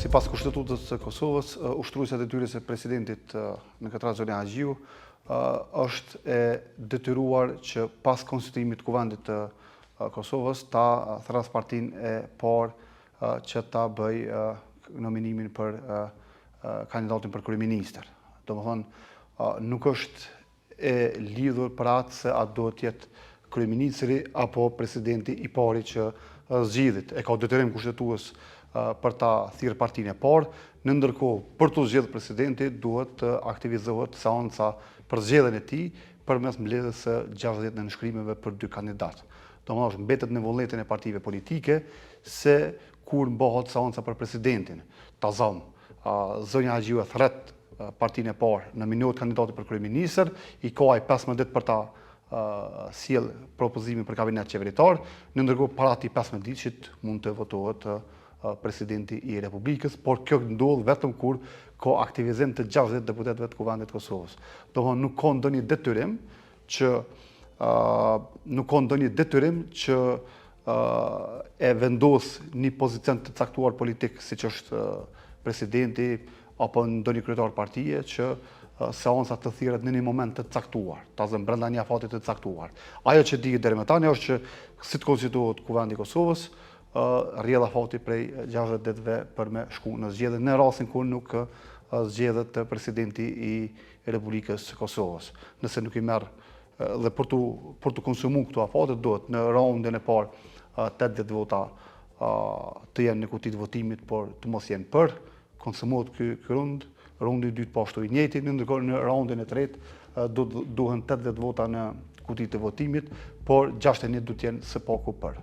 Sipas Kushtetutës së Kosovës, ushtruesja e detyrës së presidentit në këtë rast Zoti Haxhiu është e detyruar që pas konstituimit të Kuvendit të Kosovës ta thras partinë e parë që ta bëj nominimin për kandidatin për kryeministër. Domethënë nuk është e lidhur për atë se a do të jetë kryeministri apo presidenti i pari që zgjidhet. E ka detyrim kushtetues për ta thirrë partinë e parë, në ndërkohë për të zgjedhur presidenti duhet të aktivizohet seanca për zgjedhjen e tij përmes mbledhjes së 60 nënshkrimeve për 2 kandidatë. Domethënë mbetet në vullnetin e partive politike se kur bëhet seanca për presidentin, ta zon zonja Haxhiu e thret partinë e parë, nominohet kandidati për kryeministër, i ka ai 15 ditë për ta sjell propozimin për kabinet qeveritar, në ndërkohë para atij 15 ditësh mund të votohet presidenti i Republikës, por kjo ndodh vetëm kur ka aktivizim të 60 deputetëve të Kuvendit të Kosovës. Domthonë nuk ka ndonjë detyrim që e vendos një pozicion të caktuar politik siç është presidenti apo ndonjë kryetar partie që seanca të thirret në një moment të caktuar, ta zëm brenda një afati të caktuar. Ajo që dihet deri më tani është që si të konstituohet Kuvendi i Kosovës, rrjedh afati prej 60 ditëve për me shku në zgjedhje në rastin kur nuk zgjedhet presidenti i Republikës së Kosovës. Nëse nuk i merr dhe për të konsumuar këto afate duhet në raundin e parë 80 vota të jenë në kutitë votimit, por të mos jenë për, konsumohet ky rund. Raundi i dytë po ashtu i njëjti, ndërkohë në raundin e tretë duhen 80 vota në kutitë të votimit, por 61 duhet të jenë së paku për.